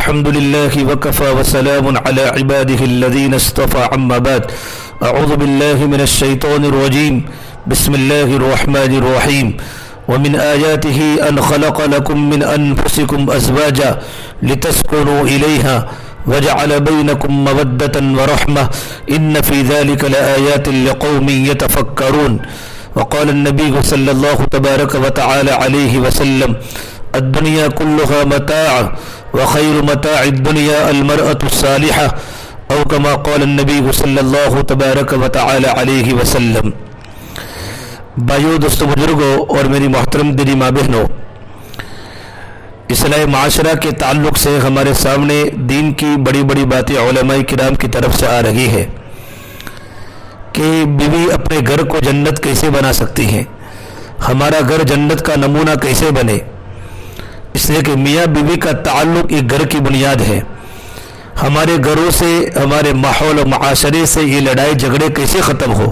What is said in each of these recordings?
الحمد لله وكفى وسلام على عباده الذين اصطفى أما بعد أعوذ بالله من الشيطان الرجيم بسم الله الرحمن الرحيم ومن آياته أن خلق لكم من أنفسكم أزواجا لتسكنوا إليها وجعل بينكم مودة ورحمة إن في ذلك لآيات لقوم يتفكرون وقال النبي صلى الله تبارك وتعالى عليه وسلم الدنيا كلها متاع وخير متاع الدنيا المرأة الصالحة او كما قال النبي صلی اللہ تبارک و تعالی علیہ وسلم۔ بھائیو، دوستو، بزرگوں اور میری محترم دینی ماں بہنوں، اصلاح معاشرہ کے تعلق سے ہمارے سامنے دین کی بڑی بڑی باتیں علماء کرام کی طرف سے آ رہی ہے کہ بیوی اپنے گھر کو جنت کیسے بنا سکتی ہیں، ہمارا گھر جنت کا نمونہ کیسے بنے، اس لیے کہ میاں بیوی کا تعلق ایک گھر کی بنیاد ہے۔ ہمارے گھروں سے، ہمارے ماحول و معاشرے سے یہ لڑائی جھگڑے کیسے ختم ہو،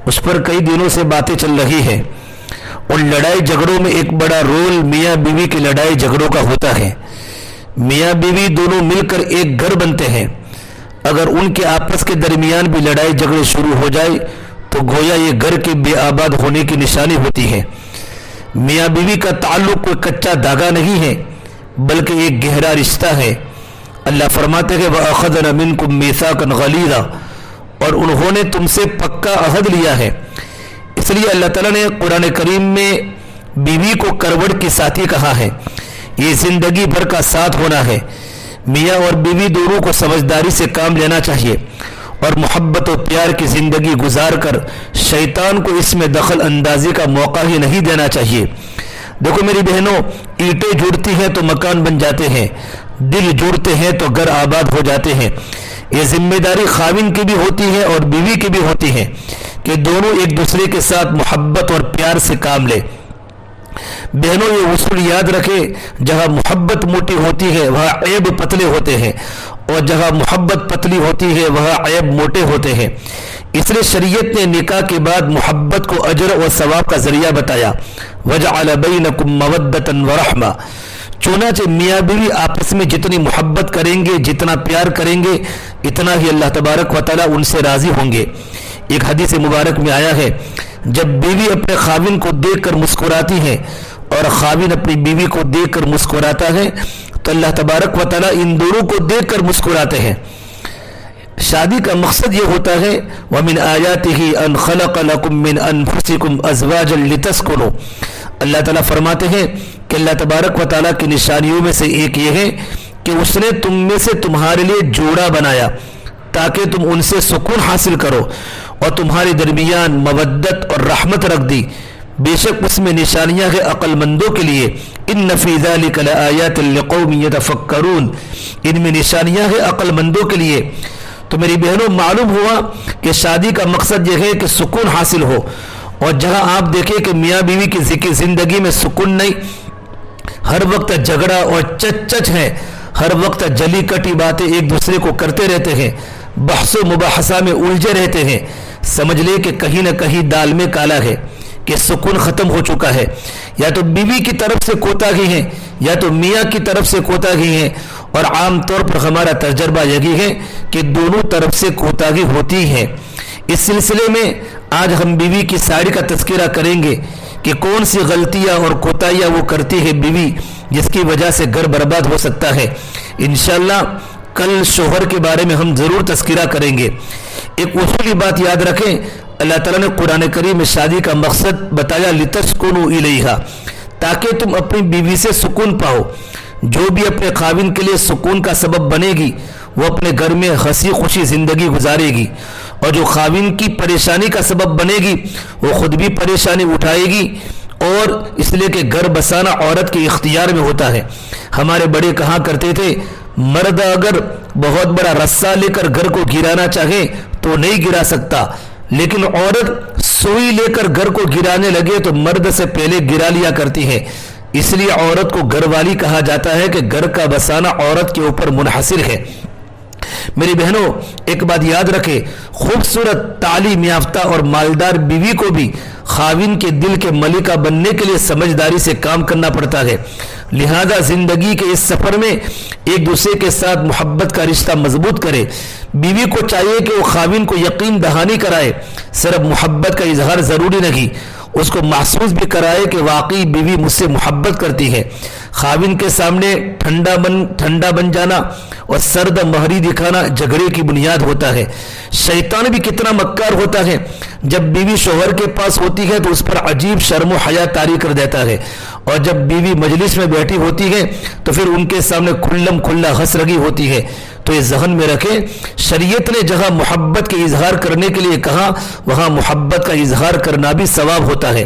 اس پر کئی دنوں سے باتیں چل رہی ہیں۔ اور لڑائی جھگڑوں میں ایک بڑا رول میاں بیوی کی لڑائی جھگڑوں کا ہوتا ہے۔ میاں بیوی دونوں مل کر ایک گھر بنتے ہیں، اگر ان کے آپس کے درمیان بھی لڑائی جھگڑے شروع ہو جائے تو گویا یہ گھر کے بے آباد ہونے کی نشانی ہوتی ہے۔ میاں بیوی کا تعلق کوئی کچا دھاگا نہیں ہے بلکہ ایک گہرا رشتہ ہے۔ اللہ فرماتے ہیں وَأَخَذْنَا مِنْكُمْ مِيثَاقًا غَلِيظًا، اور انہوں نے تم سے پکا عہد لیا ہے۔ اس لیے اللہ تعالیٰ نے قرآن کریم میں بیوی کو کروٹ کی ساتھی کہا ہے۔ یہ زندگی بھر کا ساتھ ہونا ہے۔ میاں اور بیوی دونوں کو سمجھداری سے کام لینا چاہیے اور محبت و پیار کی زندگی گزار کر شیطان کو اس میں دخل اندازی کا موقع ہی نہیں دینا چاہیے۔ دیکھو میری بہنوں، اینٹیں جڑتی ہیں تو مکان بن جاتے ہیں، دل جوڑتے ہیں تو گھر آباد ہو جاتے ہیں۔ یہ ذمہ داری خاوند کی بھی ہوتی ہے اور بیوی کی بھی ہوتی ہے کہ دونوں ایک دوسرے کے ساتھ محبت اور پیار سے کام لیں۔ بہنوں، یہ اصول یاد رکھے، جہاں محبت موٹی ہوتی ہے وہاں عیب پتلے ہوتے ہیں، اور جہاں محبت پتلی ہوتی ہے وہاں عیب موٹے ہوتے ہیں۔ اس لیے شریعت نے نکاح کے بعد محبت کو اجر و ثواب کا ذریعہ بتایا۔ وَجَعَلَ بَيْنَكُمْ مَوَدَّةً وَرَحْمَةً، چنانچہ میاں بیوی آپس میں جتنی محبت کریں گے، جتنا پیار کریں گے، اتنا ہی اللہ تبارک و تعالیٰ ان سے راضی ہوں گے۔ ایک حدیث مبارک میں آیا ہے، جب بیوی اپنے خاوند کو دیکھ کر مسکراتی ہے اور خاوند اپنی بیوی کو دیکھ کر مسکراتا ہے تو اللہ تبارک و تعالیٰ ان دونوں کو دیکھ کر مسکراتے ہیں۔ شادی کا مقصد یہ ہوتا ہے وَمِنْ آيَاتِهِ أَنْ خَلَقَ لَكُم مِّنْ أَنفُسِكُمْ أَزْوَاجًا لِتَسْكُنُوا، اللہ تعالیٰ فرماتے ہیں کہ اللہ تبارک و تعالیٰ کی نشانیوں میں سے ایک یہ ہے کہ اس نے تم میں سے تمہارے لیے جوڑا بنایا تاکہ تم ان سے سکون حاصل کرو، اور تمہارے درمیان مودت اور رحمت رکھ دی۔ بے شک اس میں نشانیاں ہیں عقل مندوں کے لیے۔ ان فی ذلک لآیات لقوم یتفکرون، ان میں نشانیاں ہیں عقل مندوں کے لیے۔ تو میری بہنوں، معلوم ہوا کہ شادی کا مقصد یہ ہے کہ سکون حاصل ہو، اور جہاں آپ دیکھیں کہ میاں بیوی کی زندگی میں سکون نہیں، ہر وقت جھگڑا اور چچ ہے، ہر وقت جلی کٹی باتیں ایک دوسرے کو کرتے رہتے ہیں، بحث و مباحثہ میں الجھے رہتے ہیں، سمجھ لے کہ کہیں نہ کہیں دال میں کالا ہے، کہ سکون ختم ہو چکا ہے۔ یا تو بیوی کی طرف سے کوتاہی ہے یا تو میاں کی طرف سے کوتاہی ہے، اور عام طور پر ہمارا تجربہ یہی ہے کہ دونوں طرف سے کوتاہی ہوتی ہے۔ اس سلسلے میں آج ہم بیوی کی ساری کا تذکرہ کریں گے کہ کون سی غلطیاں اور کوتاہیاں وہ کرتی ہے بیوی جس کی وجہ سے گھر برباد ہو سکتا ہے۔ انشاءاللہ کل شوہر کے بارے میں ہم ضرور تذکرہ کریں گے۔ ایک اصولی بات یاد رکھیں، اللہ تعالیٰ نے قرآن کریم میں شادی کا مقصد بتایا لِتَسْكُنُوا إِلَيْهَا، تاکہ تم اپنی بیوی سے سکون پاؤ۔ جو بھی اپنے خاوند کے لیے سکون کا سبب بنے گی وہ اپنے گھر میں ہنسی خوشی زندگی گزارے گی، اور جو خاوند کی پریشانی کا سبب بنے گی وہ خود بھی پریشانی اٹھائے گی، اور اس لیے کہ گھر بسانا عورت کے اختیار میں ہوتا ہے۔ ہمارے بڑے کہا کرتے تھے، مرد اگر بہت بڑا رسہ لے کر گھر کو گرانا چاہے تو نہیں گرا سکتا، لیکن عورت سوئی لے کر گھر کو گرانے لگے تو مرد سے پہلے گرا لیا کرتی ہے۔ اس لیے عورت کو گھر والی کہا جاتا ہے کہ گھر کا بسانا عورت کے اوپر منحصر ہے۔ میری بہنوں، ایک بات یاد رکھے، خوبصورت تعلیم یافتہ اور مالدار بیوی کو بھی خاوند کے دل کے ملکہ بننے کے لیے سمجھداری سے کام کرنا پڑتا ہے۔ لہذا زندگی کے اس سفر میں ایک دوسرے کے ساتھ محبت کا رشتہ مضبوط کرے. بیوی کو چاہیے کہ وہ خاوند کو یقین دہانی کرائے. صرف محبت کا اظہار ضروری نہیں، اس کو محسوس بھی کرائے کہ واقعی بیوی مجھ سے محبت کرتی ہے. خاوند کے سامنے ٹھنڈا بن جانا اور سرد مہری دکھانا جھگڑے کی بنیاد ہوتا ہے. شیطان بھی کتنا مکار ہوتا ہے، جب بیوی شوہر کے پاس ہوتی ہے تو اس پر عجیب شرم و حیا طاری کر دیتا ہے، اور جب بیوی مجلس میں بیٹھی ہوتی ہے تو پھر ان کے سامنے کھلم کھلا ہنس رگی ہوتی ہے. تو یہ ذہن میں رکھیں، شریعت نے جہاں محبت کے اظہار کرنے کے لیے کہا وہاں محبت کا اظہار کرنا بھی ثواب ہوتا ہے.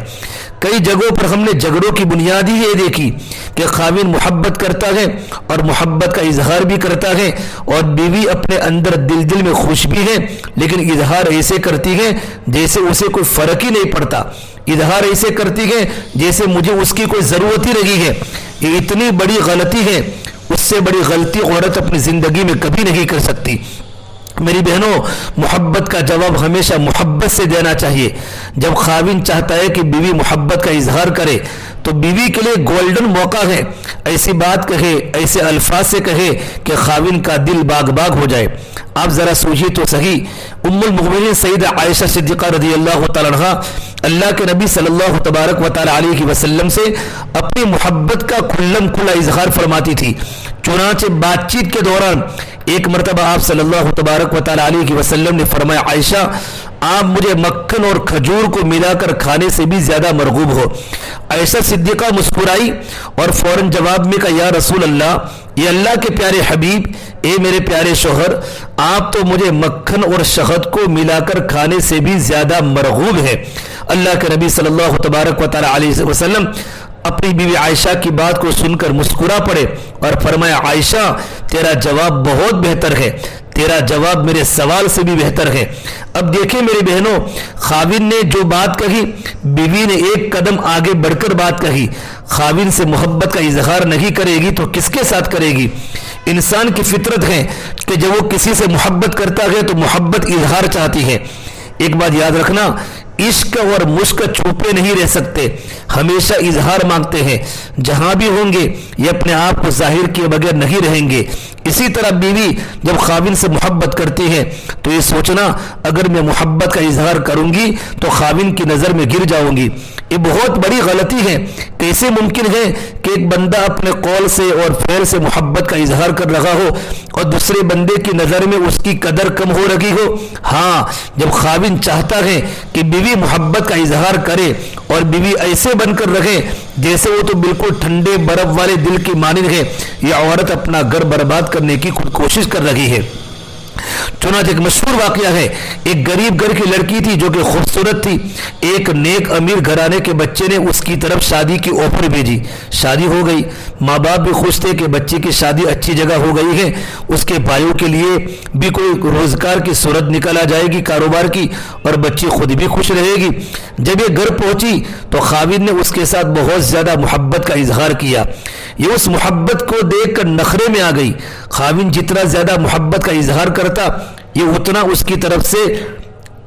کئی جگہوں پر ہم نے جھگڑوں کی بنیاد ہی یہ دیکھی کہ خاوند محبت کرتا ہے اور محبت کا اظہار بھی کرتا ہے، اور بیوی اپنے اندر دل میں خوش بھی ہے، لیکن اظہار ایسے کرتی ہے جیسے اسے کوئی فرق ہی نہیں پڑتا. اظہار ایسے کرتی ہے جیسے مجھے اس کی کوئی ضرورت ہی نہیں ہے. یہ اتنی بڑی غلطی ہے، اس سے بڑی غلطی عورت اپنی زندگی میں کبھی نہیں کر سکتی. میری بہنوں، محبت کا جواب ہمیشہ محبت سے دینا چاہیے. جب خاوند چاہتا ہے کہ بیوی محبت کا اظہار کرے تو بیوی کے لیے گولڈن موقع ہے. ایسی بات کہے، ایسے الفاظ سے کہے کہ خاوند کا دل باغ باغ ہو جائے. آپ ذرا سوچیے تو صحیح، ام المؤمنین سیدہ عائشہ صدیقہ رضی اللہ تعالی عنہا اللہ کے نبی صلی اللہ تبارک و تعالی علیہ وسلم سے اپنی محبت کا کھلم کھلا اظہار فرماتی تھی. چنانچہ بات چیت کے دوران ایک مرتبہ آپ صلی اللہ تبارک و تعالی علیہ وسلم نے فرمایا، عائشہ آپ مجھے مکھن اور کھجور کو ملا کر کھانے سے بھی زیادہ مرغوب ہو. عائشہ صدیقہ مسکرائی اور فوراً جواب میں کہا، یا رسول اللہ، یہ اللہ کے پیارے حبیب، اے میرے پیارے شوہر، آپ تو مجھے مکھن اور شہد کو ملا کر کھانے سے بھی زیادہ مرغوب ہے. اللہ کے نبی صلی اللہ تبارک و تعالی علیہ وسلم اپنی بیوی عائشہ کی بات کو سن کر مسکرا پڑے اور فرمایا، عائشہ تیرا جواب بہت بہتر ہے، تیرا جواب میرے سوال سے بھی بہتر ہے. اب دیکھیں میری بہنوں، خاوند نے جو بات کہی، بیوی نے ایک قدم آگے بڑھ کر بات کہی. خاوند سے محبت کا اظہار نہیں کرے گی تو کس کے ساتھ کرے گی؟ انسان کی فطرت ہے کہ جب وہ کسی سے محبت کرتا ہے تو محبت اظہار چاہتی ہے. ایک بات یاد رکھنا، عشق اور مشق چھپے نہیں رہ سکتے، ہمیشہ اظہار مانگتے ہیں. جہاں بھی ہوں گے یہ اپنے آپ کو ظاہر کیے بغیر نہیں رہیں گے. اسی طرح بیوی جب خاوند سے محبت کرتی ہے تو یہ سوچنا، اگر میں محبت کا اظہار کروں گی تو خاوند کی نظر میں گر جاؤں گی. یہ بہت بڑی غلطی ہے. کیسے ممکن ہے کہ ایک بندہ اپنے قول سے اور فعل سے محبت کا اظہار کر رہا ہو اور دوسرے بندے کی نظر میں اس کی قدر کم ہو رہی ہو؟ ہاں، جب خاوند چاہتا ہے کہ بیوی محبت کا اظہار کرے اور بیوی ایسے بن کر رہے جیسے وہ تو بالکل ٹھنڈے برف والے دل کی مانند ہے، یہ عورت اپنا گھر برباد کرنے کی خود کوشش کر رہی ہے. چنانچہ ایک مشہور واقعہ ہے، ایک غریب گھر کی لڑکی تھی جو کہ خوبصورت تھی. ایک نیک امیر گھرانے کے بچے نے اس کی طرف شادی کی آفر بھیجی. شادی ہو گئی، ماں باپ بھی خوش تھے کہ بچے کی شادی اچھی جگہ ہو گئی ہے، اس کے بھائیوں کے لیے بھی کوئی روزگار کی صورت نکل آ جائے گی کاروبار کی، اور بچی خود بھی خوش رہے گی. جب یہ گھر پہنچی تو خاوند نے اس کے ساتھ بہت زیادہ محبت کا اظہار کیا. یہ اس محبت کو دیکھ کر نخرے میں آ گئی. خاوند جتنا زیادہ محبت کا اظہار کرتا یہ اتنا اس کی طرف سے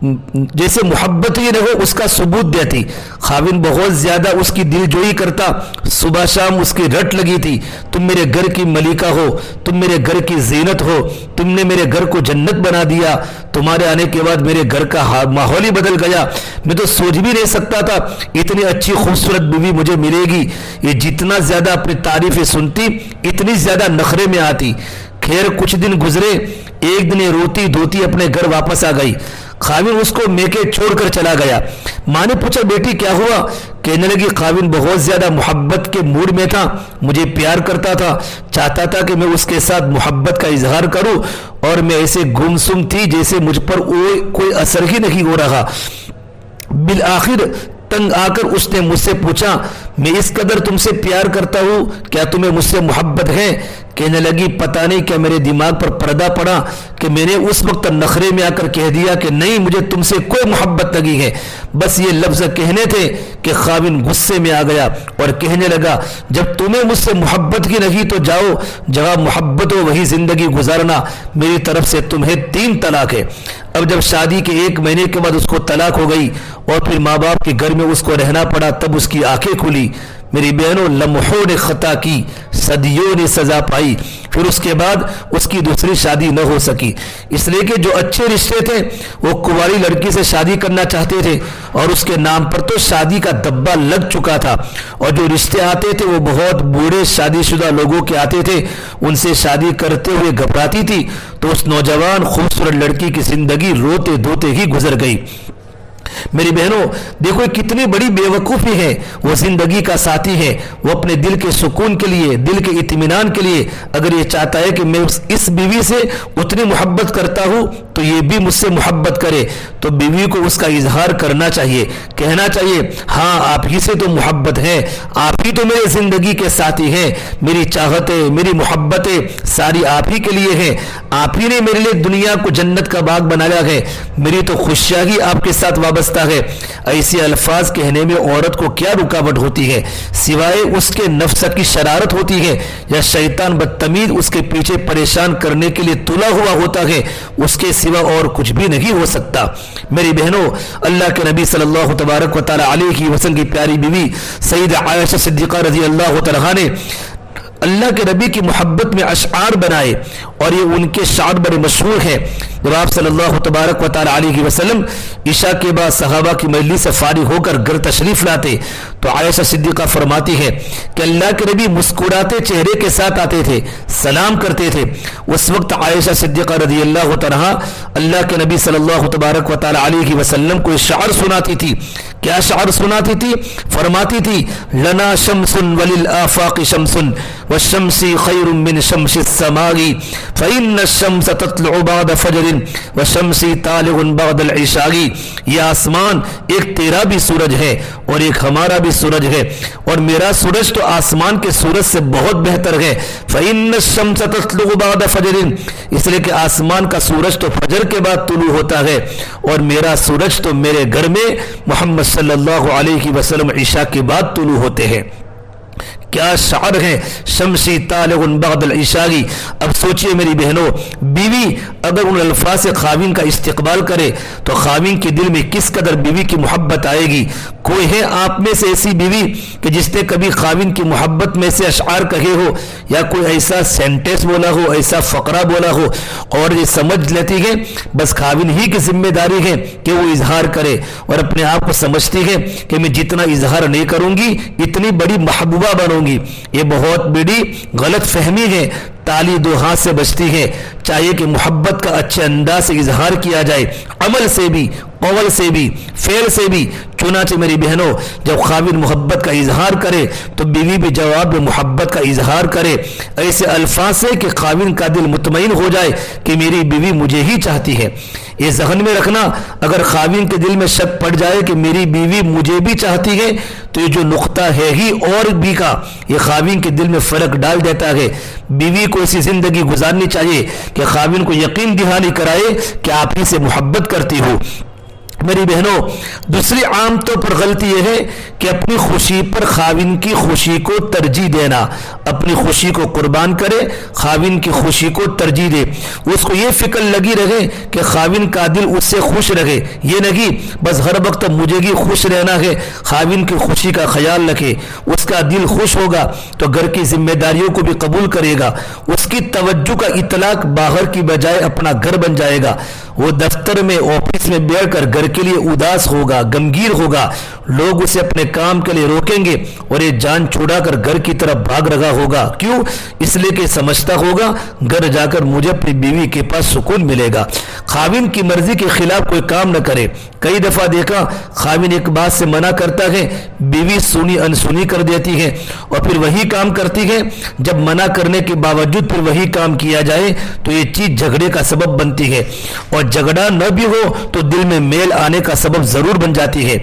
جیسے محبت ہی نہ ہو اس کا ثبوت دیتی. خاوند بہت زیادہ اس کی دل جوئی کرتا. صبح شام اس کی رٹ لگی تھی، تم میرے گھر کی ملکہ ہو، تم میرے گھر کی زینت ہو، تم نے میرے گھر کو جنت بنا دیا، تمہارے آنے کے بعد میرے گھر کا ماحول ہی بدل گیا، میں تو سوچ بھی نہیں سکتا تھا اتنی اچھی خوبصورت بیوی مجھے ملے گی. یہ جتنا زیادہ اپنی تعریفیں سنتی اتنی زیادہ نخرے میں آتی. خیر کچھ دن گزرے، ایک دن روتی دھوتی اپنے گھر واپس آ گئی. خاوند اس کو میکے چھوڑ کر چلا گیا. ماں نے پوچھا، بیٹی کیا ہوا؟ کہنے لگی، خاوند بہت زیادہ محبت کے موڈ میں تھا، مجھے پیار کرتا تھا، چاہتا تھا کہ میں اس کے ساتھ محبت کا اظہار کروں، اور میں ایسے گمسم تھی جیسے مجھ پر کوئی اثر ہی نہیں ہو رہا. بالآخر تنگ آ کر اس نے مجھ سے پوچھا، میں اس قدر تم سے پیار کرتا ہوں، کیا تمہیں مجھ سے محبت ہے؟ کہنے لگی، پتہ نہیں کیا میرے دماغ پر پردہ پڑا کہ میں نے اس وقت نخرے میں آ کر کہہ دیا کہ نہیں، مجھے تم سے کوئی محبت نہیں ہے. بس یہ لفظ کہنے تھے کہ خاوند غصے میں آ گیا اور کہنے لگا، جب تمہیں مجھ سے محبت کی نہیں تو جاؤ، جہاں محبت ہو وہی زندگی گزارنا، میری طرف سے تمہیں 3 طلاق ہے. اب جب شادی کے 1 مہینے کے بعد اس کو طلاق ہو گئی اور پھر ماں باپ کے گھر میں اس کو رہنا پڑا، تب اس کی آنکھیں کھلی. میری بہنوں لمحوں نے خطا کی، صدیوں نے سزا پائی، پھر اس کے بعد اس کی دوسری شادی نہ ہو سکی، اس لیے کہ جو اچھے رشتے تھے وہ کنواری لڑکی سے شادی کرنا چاہتے تھے اور اس کے نام پر تو شادی کا دبا لگ چکا تھا، اور جو رشتے آتے تھے وہ بہت بوڑھے شادی شدہ لوگوں کے آتے تھے، ان سے شادی کرتے ہوئے گھبراتی تھی، تو اس نوجوان خوبصورت لڑکی کی زندگی روتے دھوتے ہی گزر گئی۔ میری بہنوں دیکھو کتنی بڑی بے وقوفی ہے، وہ زندگی کا ساتھی ہے، وہ اپنے دل کے سکون کے لیے، دل کے اطمینان کے لیے اگر یہ چاہتا ہے کہ میں اس بیوی سے اتنی محبت کرتا ہوں تو یہ بھی مجھ سے محبت کرے، تو بیوی کو اس کا اظہار کرنا چاہیے، کہنا چاہیے ہاں آپ ہی سے تو محبت ہے، آپ ہی تو میرے زندگی کے ساتھی ہیں، میری چاہتیں میری محبتیں ساری آپ ہی کے لیے ہیں، آپ ہی نے میرے لیے دنیا کو جنت کا باغ بنایا ہے، میری تو خوشیاں ہی آپ کے ساتھ وابستہ ہے۔ ایسے الفاظ کہنے میں عورت کو کیا رکاوٹ ہوتی ہے سوائے اس کے نفس کی شرارت ہوتی ہے، یا شیطان بدتمیز اس کے پیچھے پریشان کرنے کے لیے تلا ہوا ہوتا ہے، اس کے سوا اور کچھ بھی نہیں ہو سکتا۔ میری بہنوں اللہ کے نبی صلی اللہ تبارک و تعالی علیہ وسلم کی پیاری بیوی سید عائشہ صدیقہ رضی اللہ تعالی عنہا نے اللہ کے نبی کی محبت میں اشعار بنائے، اور یہ ان کے شعر بڑے مشہور ہیں۔ جب آپ صلی اللہ تبارک و تعالی علیہ وسلم عشاء کے بعد صحابہ کی مجلس سے فارغ ہو کر گھر تشریف لاتے تو عائشہ صدیقہ فرماتی ہے کہ اللہ کے نبی مسکراتے چہرے کے ساتھ آتے تھے، سلام کرتے تھے۔ اس وقت عائشہ صدیقہ رضی اللہ تعالی اللہ کے نبی صلی اللہ تبارک و تعالی علیہ وسلم کو شعر سناتی تھی۔ کیا شعر سناتی تھی؟ فرماتی تھی لنا شمس وللآفاق شمس والشمس خیر من شمس السماء فإن الشمس تطلع بعد فجر والشمس طالع بعد العشاء۔ یہ آسمان ایک تیرا بھی سورج ہے اور ایک ہمارا بھی سورج ہے، اور میرا سورج تو آسمان کے سورج سے بہت بہتر ہے۔ فإن الشمس تطلع بعد فجر، اس لیے کہ آسمان کا سورج تو فجر کے بعد طلوع ہوتا ہے، اور میرا سورج تو میرے گھر میں محمد صلی اللہ علیہ وسلم عشاء کے بعد طلوع ہوتے ہیں۔ کیا شعر ہے، شمسی طالع بعد العشاء۔ اب سوچئے میری بہنوں، بیوی اگر ان الفاظ سے خاوند کا استقبال کرے تو خاوند کے دل میں کس قدر بیوی کی محبت آئے گی۔ کوئی ہے آپ میں سے ایسی بیوی کہ جس نے کبھی خاوند کی محبت میں سے اشعار کہے ہو، یا کوئی ایسا سینٹنس بولا ہو، ایسا فقرہ بولا ہو، اور یہ سمجھ لیتی ہے بس خاوند ہی کی ذمہ داری ہے کہ وہ اظہار کرے، اور اپنے آپ کو سمجھتی ہے کہ میں جتنا اظہار نہیں کروں گی اتنی بڑی محبوبہ بنوں گی۔ یہ بہت بڑی غلط فہمی ہے، تالی دو ہاتھ سے بجتی ہے۔ چاہیے کہ محبت کا اچھے انداز سے اظہار کیا جائے، عمل سے بھی، قول سے بھی، فعل سے بھی۔ چنانچہ میری بہنوں جب خاوند محبت کا اظہار کرے تو بیوی بھی جواب میں محبت کا اظہار کرے، ایسے الفاظ سے کہ خاوند کا دل مطمئن ہو جائے کہ میری بیوی مجھے ہی چاہتی ہے۔ یہ ذہن میں رکھنا، اگر خاوند کے دل میں شک پڑ جائے کہ میری بیوی مجھے بھی چاہتی ہے تو یہ جو نقطہ ہے ہی اور بھی کا، یہ خاوند کے دل میں فرق ڈال دیتا ہے۔ بیوی کو ایسی زندگی گزارنی چاہیے کہ خاوند کو یقین دہانی کرائے کہ آپ ہی سے محبت کرتی ہو۔ میری بہنوں دوسری عام طور پر غلطی یہ ہے کہ اپنی خوشی پر خاوند کی خوشی کو ترجیح دینا، اپنی خوشی کو قربان کرے، خاوند کی خوشی کو ترجیح دے۔ اس کو یہ فکر لگی رہے کہ خاوند کا دل اس سے خوش رہے، یہ نہیں بس ہر وقت مجھے ہی خوش رہنا ہے۔ خاوند کی خوشی کا خیال رکھے، اس کا دل خوش ہوگا تو گھر کی ذمہ داریوں کو بھی قبول کرے گا، اس کی توجہ کا اطلاق باہر کی بجائے اپنا گھر بن جائے گا۔ وہ دفتر میں آفس میں بیٹھ کر گھر کے لیے اداس ہوگا، غمگین ہوگا، لوگ اسے اپنے کام کے لیے روکیں گے اور یہ جان چھڑا کر گھر کی طرف بھاگ رہا ہوگا۔ کیوں؟ اس لیے کہ سمجھتا ہوگا گھر جا کر مجھے اپنی بیوی کے پاس سکون ملے گا۔ خاوند کی مرضی کے خلاف کوئی کام نہ کرے۔ کئی دفعہ دیکھا خاوند ایک بات سے منع کرتا ہے، بیوی سنی انسنی کر دیتی ہے اور پھر وہی کام کرتی ہے۔ جب منع کرنے کے باوجود پھر وہی کام کیا جائے تو یہ چیز جھگڑے کا سبب بنتی ہے، اور جھگڑا نہ بھی ہو تو دل میں میل آنے کا سبب ضرور بن جاتی ہے۔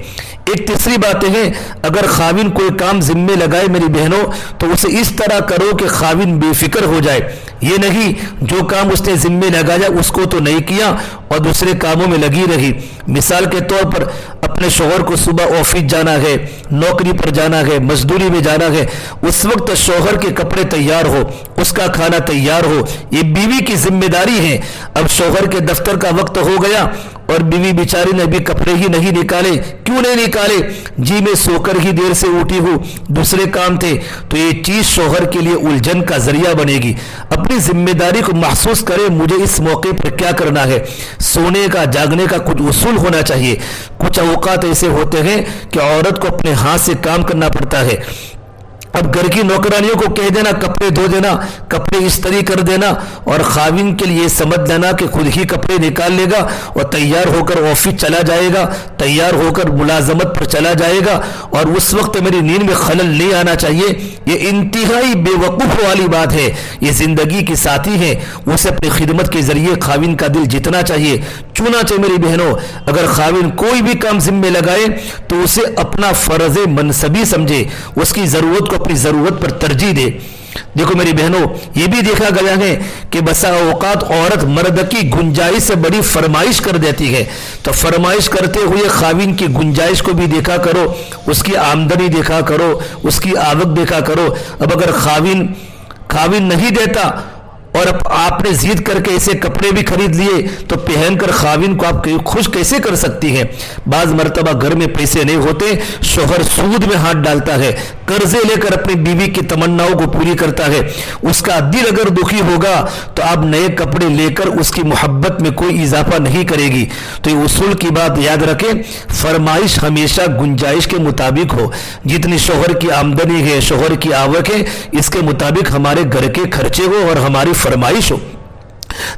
ایک تیسری بات ہے، اگر خاوند کوئی کام ذمے لگائے میری بہنوں تو اسے اس طرح کرو کہ خاوند بے فکر ہو جائے۔ یہ نہیں جو کام اس نے ذمے لگایا اس کو تو نہیں کیا اور دوسرے کاموں میں لگی رہی۔ مثال کے طور پر اپنے شوہر کو صبح آفس جانا ہے، نوکری پر جانا ہے، مزدوری میں جانا ہے، اس وقت شوہر کے کپڑے تیار ہو، اس کا کھانا تیار ہو، یہ بیوی کی ذمہ داری ہے۔ اب شوہر کے دفتر کا وقت ہو گیا اور بیوی بیچاری نے ابھی کپڑے ہی نہیں نکالے. کیوں نہیں نکالے؟ جی میں سو کر ہی دیر سے اٹھی ہوں, دوسرے کام تھے. تو یہ چیز شوہر کے لیے الجھن کا ذریعہ بنے گی. اپنی ذمہ داری کو محسوس کرے, مجھے اس موقع پر کیا کرنا ہے. سونے کا جاگنے کا کچھ اصول ہونا چاہیے. کچھ اوقات ایسے ہوتے ہیں کہ عورت کو اپنے ہاتھ سے کام کرنا پڑتا ہے. اب گھر کی نوکرانیوں کو کہہ دینا کپڑے دھو دینا, کپڑے استری کر دینا, اور خاوند کے لیے سمجھ لینا کہ خود ہی کپڑے نکال لے گا اور تیار ہو کر آفس چلا جائے گا, تیار ہو کر ملازمت پر چلا جائے گا, اور اس وقت میری نیند میں خلل نہیں آنا چاہیے. یہ انتہائی بے وقوف والی بات ہے. یہ زندگی کی ساتھی ہے, اسے اپنی خدمت کے ذریعے خاوند کا دل جیتنا چاہیے. چنانچہ میری بہنوں, اگر خاوند کوئی بھی کام ذمہ لگائے تو اسے اپنا فرض منصبی سمجھے, اس کی ضرورت کو اپنی ضرورت پر ترجیح دے. دیکھو میری بہنوں, یہ بھی دیکھا گیا ہے کہ بسا اوقات عورت مرد کی گنجائش سے بڑی فرمائش کر دیتی ہے. تو فرمائش کرتے ہوئے خاوند کی گنجائش کو بھی دیکھا کرو, اس کی آمدنی دیکھا کرو, اس کی آوک دیکھا کرو. اب اگر خاوند نہیں دیتا اور اب آپ نے ضد کر کے ایسے کپڑے بھی خرید لیے تو پہن کر خاوند کو آپ خوش کیسے کر سکتی ہیں؟ بعض مرتبہ گھر میں پیسے نہیں ہوتے, شوہر سود میں ہاتھ ڈالتا ہے, قرضے لے کر اپنی بیوی کی تمناؤں کو پوری کرتا ہے. اس کا دل اگر دکھی ہوگا تو آپ نئے کپڑے لے کر اس کی محبت میں کوئی اضافہ نہیں کرے گی. تو یہ اصول کی بات یاد رکھیں, فرمائش ہمیشہ گنجائش کے مطابق ہو. جتنی شوہر کی آمدنی ہے, شوہر کی آوک ہے, اس کے مطابق ہمارے گھر کے خرچے ہو اور ہماری فرمائش ہو.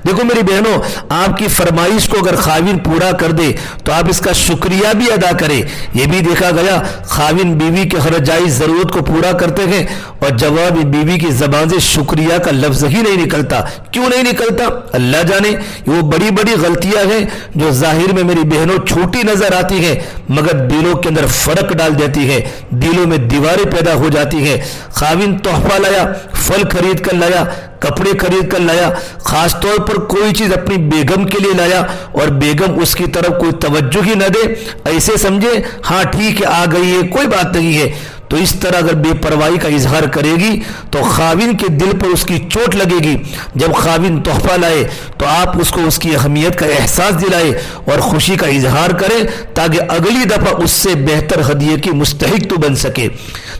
دیکھو میری بہنوں, آپ کی فرمائش کو اگر خاوند پورا کر دے تو آپ اس کا شکریہ بھی ادا کریں. یہ بھی دیکھا گیا خاوند بیوی کے ہر جائز ضرورت کو پورا کرتے ہیں اور جواب بیوی کی زبان سے شکریہ کا لفظ ہی نہیں نکلتا. کیوں نہیں نکلتا اللہ جانے. وہ بڑی بڑی غلطیاں ہیں جو ظاہر میں میری بہنوں چھوٹی نظر آتی ہیں مگر دلوں کے اندر فرق ڈال دیتی ہے, دلوں میں دیواریں پیدا ہو جاتی ہیں. خاوند تحفہ لایا, پھل خرید کر لایا, کپڑے خرید کر لایا, خاص طور پر کوئی چیز اپنی بیگم کے لیے لایا اور بیگم اس کی طرف کوئی توجہ ہی نہ دے, ایسے سمجھے ہاں ٹھیک ہے آ گئی ہے کوئی بات نہیں ہے, تو اس طرح اگر بے پرواہی کا اظہار کرے گی تو خاوند کے دل پر اس کی چوٹ لگے گی. جب خاوند تحفہ لائے تو آپ اس کو اس کی اہمیت کا احساس دلائے اور خوشی کا اظہار کریں تاکہ اگلی دفعہ اس سے بہتر ہدیے کی مستحق تو بن سکے.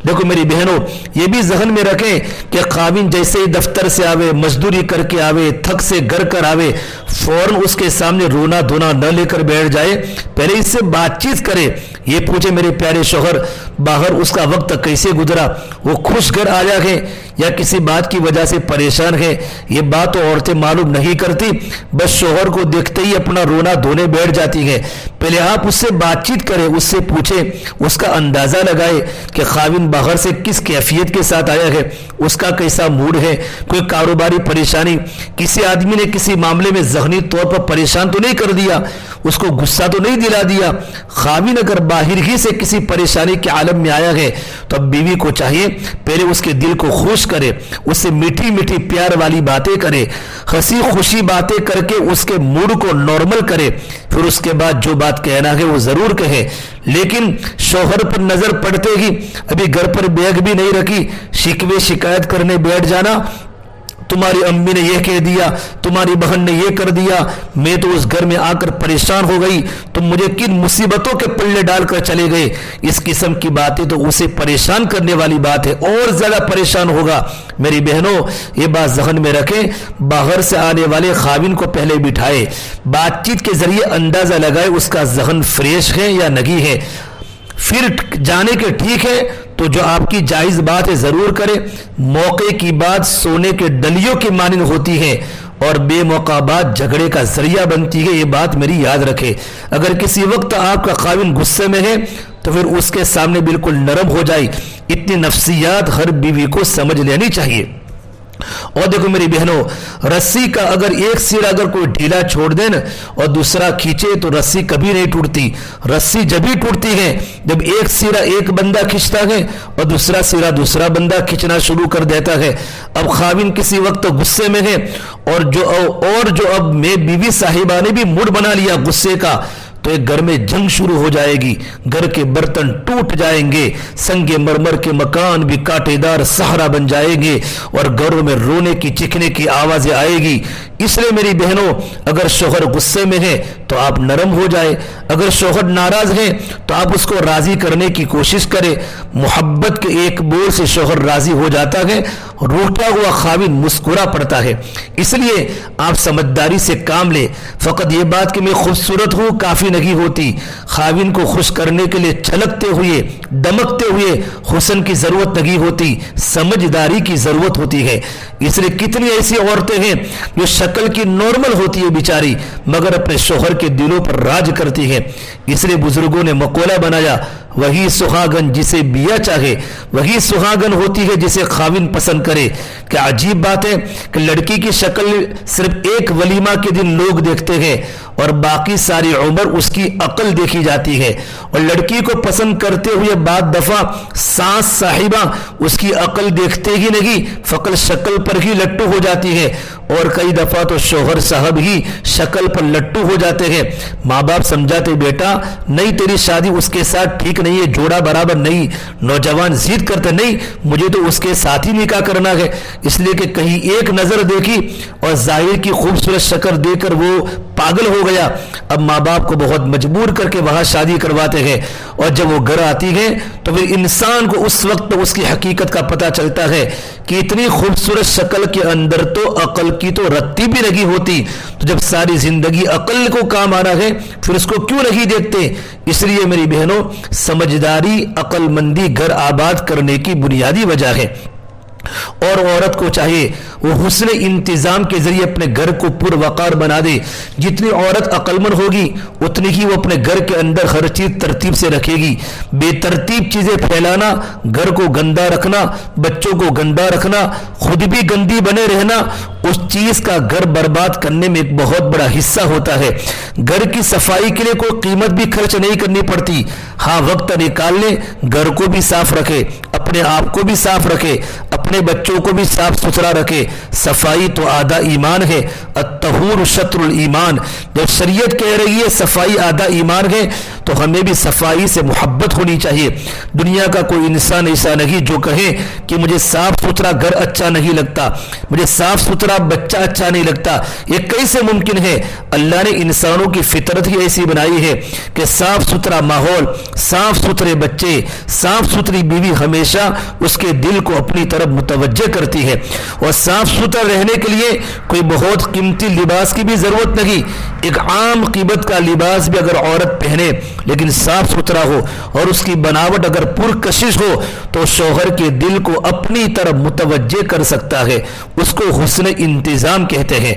دیکھو میری بہنوں, یہ بھی ذہن میں رکھیں کہ خاوند جیسے ہی دفتر سے آوے, مزدوری کر کے آوے, تھک سے گھر کر آوے, فوراً اس کے سامنے رونا دھونا نہ لے کر بیٹھ جائے. پہلے اس سے بات چیت کرے, یہ پوچھے میرے پیارے شوہر باہر اس کا وقت کیسے گزرا, وہ خوش گھر آیا ہے یا کسی بات کی وجہ سے پریشان ہے. یہ بات تو عورتیں معلوم نہیں کرتی, بس شوہر کو دیکھتے ہی اپنا رونا دھونے بیٹھ جاتی ہے. پہلے آپ اس سے بات چیت کریں, اس سے پوچھیں, اس کا اندازہ لگائے کہ خاوند باہر سے کس کیفیت کے ساتھ آیا ہے, اس کا کیسا موڈ ہے, کوئی کاروباری پریشانی, کسی آدمی نے کسی معاملے میں ذہنی طور پر پریشان تو نہیں کر دیا, اس کو غصہ تو نہیں دلا دیا. خاوند اگر باہر ہی سے کسی پریشانی کے عالم میں آیا ہے تو اب بیوی کو چاہیے پہلے اس کے دل کو خوش کرے, اس سے میٹھی میٹھی پیار والی باتیں کرے, ہنسی خوشی باتیں کر کے اس کے موڈ کو نارمل کرے. پھر اس کے بعد جو بات کہنا ہے وہ ضرور کہے, لیکن شوہر پر نظر پڑتے ہی ابھی گھر پر بیگ بھی نہیں رکھی, شکوے شکایت کرنے بیٹھ جانا, تمہاری امی نے یہ کہہ دیا, تمہاری بہن نے یہ کر دیا, میں تو اس گھر میں آ کر پریشان ہو گئی, تم مجھے کن مصیبتوں کے پلے ڈال کر چلے گئے. اس قسم کی باتیں تو اسے پریشان کرنے والی بات ہے, اور زیادہ پریشان ہوگا. میری بہنوں یہ بات ذہن میں رکھیں, باہر سے آنے والے خاوند کو پہلے بٹھائے, بات چیت کے ذریعے اندازہ لگائے اس کا ذہن فریش ہے یا نہیں ہے, پھر جانے کے ٹھیک ہے تو جو آپ کی جائز بات ہے ضرور کرے. موقع کی بات سونے کے ڈلیوں کی مانند ہوتی ہے اور بے موقع بات جھگڑے کا ذریعہ بنتی ہے, یہ بات میری یاد رکھے. اگر کسی وقت آپ کا خاوند غصے میں ہے تو پھر اس کے سامنے بالکل نرم ہو جائے. اتنی نفسیات ہر بیوی کو سمجھ لینی چاہیے. اور دیکھو میری بہنوں, رسی کا اگر ایک سرا اگر کوئی ڈھیلا چھوڑ دے نا اور دوسرا کھینچے تو رسی کبھی نہیں ٹوٹتی. رسی جب ہی ٹوٹتی ہے جب ایک سرا ایک بندہ کھینچتا ہے اور دوسرا سرا دوسرا بندہ کھینچنا شروع کر دیتا ہے. اب خاوند کسی وقت غصے میں ہے اور جو اب میں بیوی صاحبہ نے بھی موڈ بنا لیا غصے کا, تو ایک گھر میں جنگ شروع ہو جائے گی, گھر کے برتن ٹوٹ جائیں گے, سنگ مرمر کے مکان بھی کانٹے دار صحرا بن جائیں گے اور گھروں میں رونے کی چیخنے کی آوازیں آئے گی. اس لیے میری بہنوں اگر شوہر غصے میں ہے تو آپ نرم ہو جائے. اگر شوہر ناراض ہے تو آپ اس کو راضی کرنے کی کوشش کریں. محبت کے ایک بول سے شوہر راضی ہو جاتا ہے, روٹا ہوا خاوند مسکرا پڑتا ہے. اس لیے آپ سمجھداری سے کام لیں. فقط یہ بات کہ میں خوبصورت ہوں کافی نہیں ہوتی. خاوند کو خوش کرنے کے لیے چھلکتے ہوئے دمکتے ہوئے حسن کی ضرورت نہیں ہوتی, سمجھداری کی ضرورت ہوتی ہے. اس لیے کتنی ایسی عورتیں ہیں جو شکل کی نارمل ہوتی ہے بیچاری, مگر اپنے شوہر کے دلوں پر راج کرتی ہے. اس لیے بزرگوں نے مقولہ بنایا, وہی سہاگن جسے بیا چاہے, وہی سہاگن ہوتی ہے جسے خاوند پسند کرے. کیا عجیب بات ہے کہ لڑکی کی شکل صرف ایک ولیمہ کے دن لوگ دیکھتے ہیں اور باقی ساری عمر اس کی عقل دیکھی جاتی ہے. اور لڑکی کو پسند کرتے ہوئے بعد دفعہ ساس صاحبہ اس کی عقل دیکھتے ہی نہیں, فقط شکل پر ہی لٹو ہو جاتی ہے. اور کئی دفعہ تو شوہر صاحب ہی شکل پر لٹو ہو جاتے ہیں. ماں باپ سمجھاتے بیٹا نہیں تیری شادی اس کے ساتھ ٹھیک نہیں ہے, جوڑا برابر نہیں. نوجوان ضد کرتے نہیں مجھے تو اس کے ساتھ ہی نکاح کرنا ہے, اس لیے کہ کہیں ایک نظر دیکھی اور ظاہر کی خوبصورت شکل دے کر وہ پاگل ہو گیا. اب ماں باپ کو بہت مجبور کر کے وہاں شادی کرواتے ہیں, اور جب وہ گھر آتی ہے تو پھر انسان کو اس وقت اس کی حقیقت کا پتہ چلتا ہے کہ اتنی خوبصورت شکل کے اندر تو عقل کی تو رتی بھی نہیں ہوتی. تو جب ساری زندگی عقل کو کام آنا ہے پھر اس کو کیوں نہیں دیکھتے. اس لیے میری بہنوں, سمجھداری عقل مندی گھر آباد کرنے کی بنیادی وجہ ہے. اور عورت کو چاہیے وہ حسن انتظام کے ذریعے اپنے گھر کو پر وقار بنا دے. جتنی عورت عقلمند ہوگی اتنی ہی وہ اپنے گھر کے اندر ہر چیز ترتیب سے رکھے گی. بے ترتیب چیزیں پھیلانا, گھر کو گندا رکھنا, بچوں کو گندا رکھنا, خود بھی گندی بنے رہنا, اس چیز کا گھر برباد کرنے میں ایک بہت بڑا حصہ ہوتا ہے. گھر کی صفائی کے لیے کوئی قیمت بھی خرچ نہیں کرنی پڑتی. ہاں وقت نکال لیں, گھر کو بھی صاف رکھے, اپنے آپ کو بھی صاف رکھے, اپنے بچوں کو بھی صاف ستھرا رکھے. صفائی تو آدھا ایمان ہے, الطہور شطر الایمان. جب شریعت کہہ رہی ہے صفائی آدھا ایمان ہے تو ہمیں بھی صفائی سے محبت ہونی چاہیے. دنیا کا کوئی انسان ایسا نہیں جو کہے کہ مجھے صاف ستھرا گھر اچھا نہیں لگتا, مجھے صاف ستھرا بچہ اچھا نہیں لگتا. یہ کیسے ممکن ہے؟ اللہ نے انسانوں کی فطرت ہی ایسی بنائی ہے کہ صاف ستھرا ماحول, صاف ستھرے بچے, صاف ستھری بیوی ہمیشہ اس کے دل کو اپنی طرف متوجہ کرتی ہے. اور صاف ستھرا رہنے کے لیے کوئی بہت قیمتی لباس کی بھی ضرورت نہیں. ایک عام قیمت کا لباس بھی اگر عورت پہنے لیکن صاف ستھرا ہو اور اس کی بناوٹ اگر پرکشش ہو تو شوہر کے دل کو اپنی طرف متوجہ کر سکتا ہے. اس کو حسن انتظام کہتے ہیں.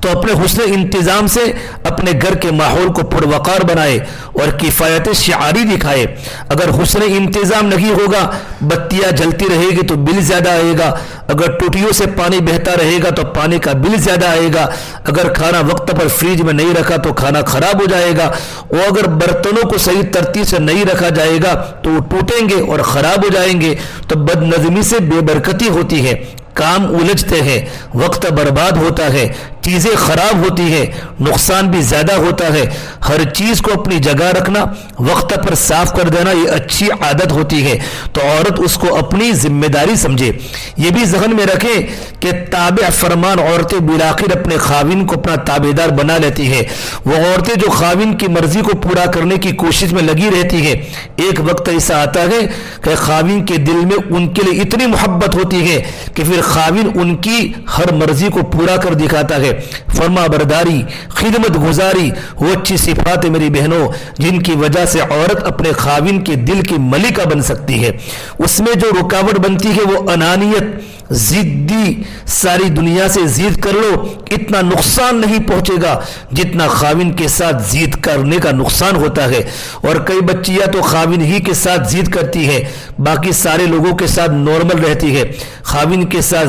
تو اپنے حسن انتظام سے اپنے گھر کے ماحول کو پروقار بنائے اور کفایت شعاری دکھائے. اگر حسن انتظام نہیں ہوگا, بتیاں جلتی رہے گی تو بل زیادہ آئے گا, اگر ٹوٹیوں سے پانی بہتا رہے گا تو پانی کا بل زیادہ آئے گا, اگر کھانا وقت پر فریج میں نہیں رکھا تو کھانا خراب ہو جائے گا, اور اگر برتنوں کو صحیح ترتیب سے نہیں رکھا جائے گا تو وہ ٹوٹیں گے اور خراب ہو جائیں گے. تو بد نظمی سے بے برکتی ہوتی ہے, کام الجھتے ہیں, وقت برباد ہوتا ہے, چیزیں خراب ہوتی ہے, نقصان بھی زیادہ ہوتا ہے. ہر چیز کو اپنی جگہ رکھنا, وقت پر صاف کر دینا یہ اچھی عادت ہوتی ہے. تو عورت اس کو اپنی ذمہ داری سمجھے. یہ بھی ذہن میں رکھے کہ تابع فرمان عورتیں بالآخر اپنے خاوند کو اپنا تابع دار بنا لیتی ہے. وہ عورتیں جو خاوند کی مرضی کو پورا کرنے کی کوشش میں لگی رہتی ہے, ایک وقت ایسا آتا ہے کہ خاوند کے دل میں ان کے لیے اتنی محبت ہوتی ہے کہ پھر خاوند ان کی ہر مرضی کو پورا کر دکھاتا ہے. فرما برداری, خدمت گزاری وہ اچھی صفات ہے میری بہنوں جن کی وجہ سے عورت اپنے خاوند کے دل کی ملکہ بن سکتی ہے. اس میں جو رکاوٹ بنتی ہے وہ انانیت, ضدی, ساری دنیا سے ضد کر لو, اتنا نقصان نہیں پہنچے گا جتنا خاوند کے ساتھ ضد کرنے کا نقصان ہوتا ہے. اور کئی بچیاں تو خاوند ہی کے ساتھ ضد کرتی ہے, باقی سارے لوگوں کے ساتھ نارمل رہتی ہے. خاوند کے ساتھ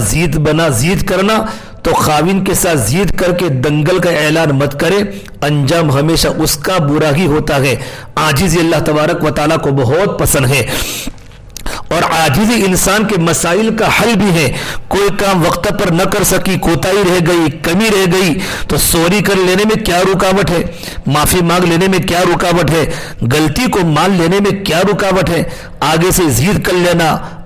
ضد کرنا تو خاوند کے ساتھ ضد کر کے دنگل کا اعلان مت کرے, انجام ہمیشہ اس کا برا ہی ہوتا ہے. عاجزی اللہ تبارک و تعالیٰ کو بہت پسند ہے, اور عاجزی انسان کے مسائل کا حل بھی ہے. کوئی کام وقت پر نہ کر سکی, کوتاہی رہ گئی, کمی رہ گئی تو سوری کر لینے میں کیا رکاوٹ ہے, معافی مانگ لینے میں کیا رکاوٹ ہے, غلطی کو مان لینے میں کیا رکاوٹ ہے. آگے سے ضد کر لینا,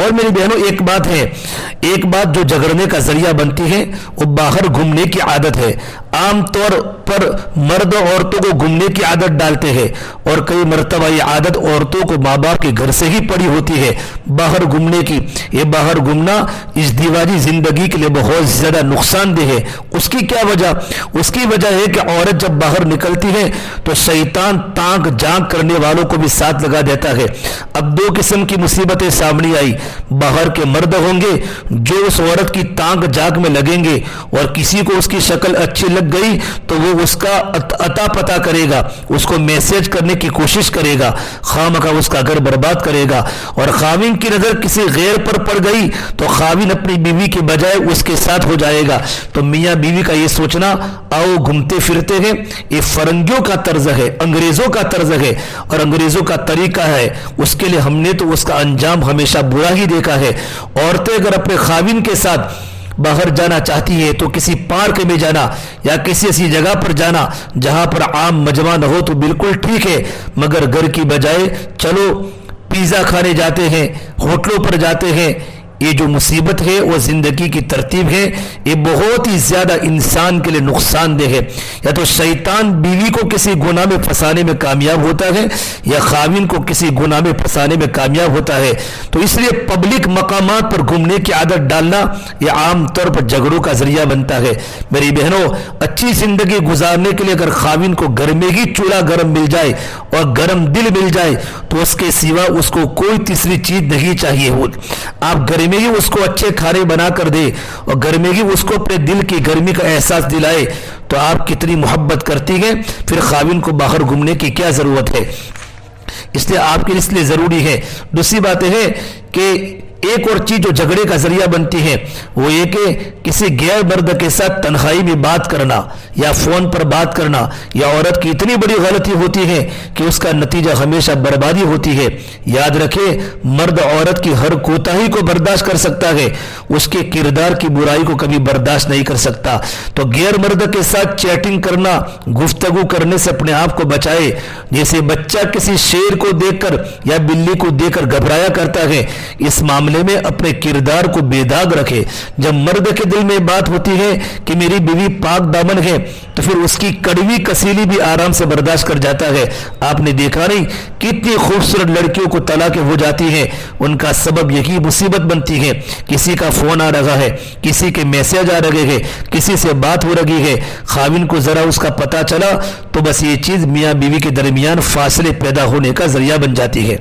اور میری بہنوں ایک بات جو جھگڑنے کا ذریعہ بنتی ہے وہ باہر گھومنے کی عادت ہے. عام طور پر مرد عورتوں کو گھومنے کی عادت ڈالتے ہیں اور کئی مرتبہ یہ عادت عورتوں کو ماں باپ کے گھر سے ہی پڑی ہوتی ہے باہر گھومنے کی. یہ باہر گھومنا ازدواجی زندگی کے لیے بہت زیادہ نقصان دہ ہے. اس کی کیا وجہ؟ اس کی وجہ ہے کہ عورت جب باہر نکلتی ہے تو شیطان تانک جھانک کرنے والوں کو بھی ساتھ لگا دیتا ہے. اب دو قسم کی مصیبتیں سامنے آئی. باہر کے مرد ہوں گے جو اس عورت کی تانک جھانک میں لگیں گے اور کسی کو اس کی شکل اچھی لگ گئی تو وہ اس کا اتا پتا کرے گا, اس کو میسج کرنے کی کوشش کرے گا, خامخواہ اس کا گھر برباد کرے گا. اور خاوند کی نظر کسی غیر پر پڑ گئی تو خاوند اپنی بیوی کے بجائے اس کے ساتھ ہو جائے گا. تو میاں بیوی کا یہ سوچنا آؤ گھومتے پھرتے ہیں یہ فرنگیوں کا طرز ہے, انگریزوں کا طرز ہے اور انگریزوں کا طریقہ ہے. اس کے لیے ہم نے تو اس کا انجام ہمیشہ برا ہی دیکھا ہے. عورتیں اگر اپنے خاوند کے ساتھ باہر جانا چاہتی ہے تو کسی پارک میں جانا یا کسی ایسی جگہ پر جانا جہاں پر عام مجمع نہ ہو تو بالکل ٹھیک ہے, مگر گھر کی بجائے چلو پیزا کھانے جاتے ہیں, ہوٹلوں پر جاتے ہیں. یہ جو مصیبت ہے وہ زندگی کی ترتیب ہے, یہ بہت ہی زیادہ انسان کے لیے نقصان دہ ہے. یا تو شیطان بیوی کو کسی گناہ میں پھنسانے میں کامیاب ہوتا ہے یا خاوند کو کسی گناہ میں پھنسانے میں کامیاب ہوتا ہے. تو اس لیے پبلک مقامات پر گھومنے کی عادت ڈالنا یہ عام طور پر جھگڑوں کا ذریعہ بنتا ہے. میری بہنوں, اچھی زندگی گزارنے کے لیے اگر خاوند کو گھر میں ہی چولہا گرم مل جائے اور گرم دل مل جائے تو اس کے سوا اس کو کوئی تیسری چیز نہیں چاہیے. آپ گھر میں ہی اس کو اچھے کھانے بنا کر دے اور گھر میں ہی اس کو اپنے دل کی گرمی کا احساس دلائے تو آپ کتنی محبت کرتی ہیں, پھر خاوند کو باہر گھومنے کی کیا ضرورت ہے. اس لیے آپ کے لیے ضروری ہے. دوسری بات ہے کہ ایک اور چیز جو جھگڑے کا ذریعہ بنتی ہے وہ یہ کہ کسی غیر مرد کے ساتھ تنہائی میں بات کرنا یا فون پر بات کرنا. یا عورت کی اتنی بڑی غلطی ہوتی ہے کہ اس کا نتیجہ ہمیشہ بربادی ہوتی ہے. یاد رکھے مرد عورت کی ہر کوتاہی کو برداشت کر سکتا ہے, اس کے کردار کی برائی کو کبھی برداشت نہیں کر سکتا. تو غیر مرد کے ساتھ چیٹنگ کرنا, گفتگو کرنے سے اپنے آپ کو بچائے. جیسے بچہ کسی شیر کو دیکھ کر یا بلی کو دیکھ کر گھبرایا کرتا ہے, اس معاملے میں اپنے کردار کو بے داغ رکھے. جب مرد کے دل میں بات ہوتی ہے کہ میری بیوی پاک دامن ہے تو پھر اس کی کڑوی کسیلی بھی آرام سے برداشت کر جاتا ہے. آپ نے دیکھا نہیں کتنی خوبصورت لڑکیوں کو طلاقیں ہو جاتی ہیں, ان کا سبب یہی مصیبت بنتی ہے. کسی کا فون آ رہا ہے, کسی کے میسج آ رہے ہیں, کسی سے بات ہو رہی ہے, خاوند کو ذرا اس کا پتہ چلا تو بس یہ چیز میاں بیوی کے درمیان فاصلے پیدا ہونے کا ذریعہ بن جاتی ہے.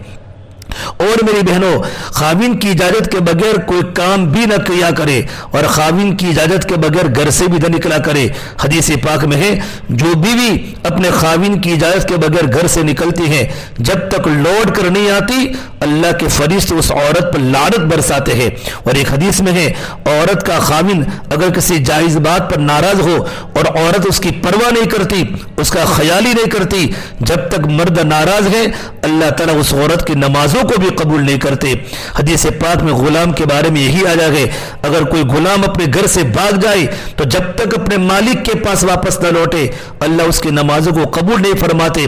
اور میری بہنوں, خاوند کی اجازت کے بغیر کوئی کام بھی نہ کیا کرے اور خاوند کی اجازت کے بغیر گھر سے بھی نہ نکلا کرے. حدیث پاک میں ہے جو بیوی اپنے خاوند کی اجازت کے بغیر گھر سے نکلتی ہے جب تک لوٹ کر نہیں آتی اللہ کے فرشتے اس عورت پر لعنت برساتے ہیں. اور ایک حدیث میں ہے عورت کا خاوند اگر کسی جائز بات پر ناراض ہو اور عورت اس کی پرواہ نہیں کرتی, اس کا خیال ہی نہیں کرتی, جب تک مرد ناراض ہے اللہ تعالیٰ اس عورت کی نمازوں کو بھی قبول نہیں کرتے. حدیث پاک میں غلام کے بارے میں یہی آیا ہے اگر کوئی غلام اپنے گھر سے بھاگ جائے تو جب تک اپنے مالک کے پاس واپس نہ لوٹے اللہ اس کی نمازوں کو قبول نہیں فرماتے.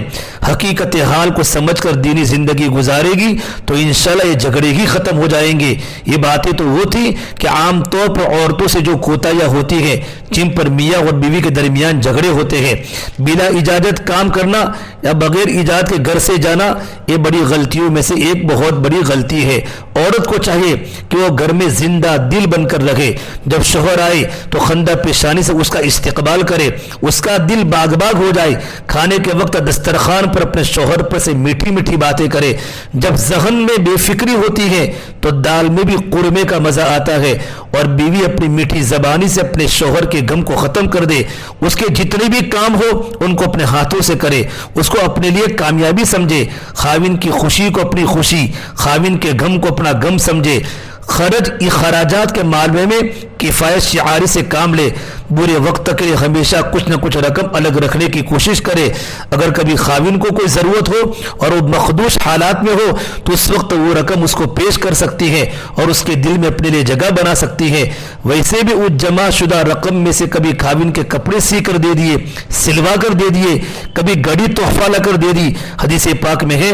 حقیقت حال کو سمجھ کر دینی زندگی گزارے گی تو انشاءاللہ یہ جھگڑے ہی ختم ہو جائیں گے. یہ باتیں تو وہ تھی کہ عام طور پر عورتوں سے جو کوتاہیاں ہوتی ہیں جن پر میاں اور بیوی کے درمیان جھگڑے ہوتے ہیں, بلا اجازت کام کرنا یا بغیر اجازت کے گھر سے جانا, یہ بڑی غلطیوں میں سے ایک بہت بڑی غلطی ہے. عورت کو چاہیے کہ وہ گھر میں زندہ دل بن کر رہے, جب شوہر آئے تو خندہ پیشانی سے اس کا استقبال کرے, اس کا دل باغ باغ ہو جائے, کھانے کے وقت دسترخوان پر اپنے شوہر پر سے میٹھی میٹھی باتیں کرے. جب ذہن میں بے فکری ہوتی ہے تو دال میں بھی قرمے کا مزہ آتا ہے. اور بیوی اپنی میٹھی زبانی سے اپنے شوہر کے غم کو ختم کر دے, اس کے جتنے بھی کام ہو ان کو اپنے ہاتھوں سے کرے, اس کو اپنے لیے کامیابی سمجھے, خاوند کی خوشی کو اپنی خوشی, خاوند کے غم کو اپنا غم سمجھے. خراجات کے معاملے میں کفایت شعاری سے کام لے, برے وقت کے لیے ہمیشہ کچھ نہ کچھ رقم الگ رکھنے کی کوشش کرے. اگر کبھی خاوند کو کوئی ضرورت ہو اور وہ مخدوش حالات میں ہو تو اس وقت وہ رقم اس کو پیش کر سکتی ہے اور اس کے دل میں اپنے لیے جگہ بنا سکتی ہے. ویسے بھی اس جمع شدہ رقم میں سے کبھی خاوند کے کپڑے سی کر دے دیے, سلوا کر دے دیے, کبھی گھڑی تحفہ لا کر دے دی. حدیث پاک میں ہے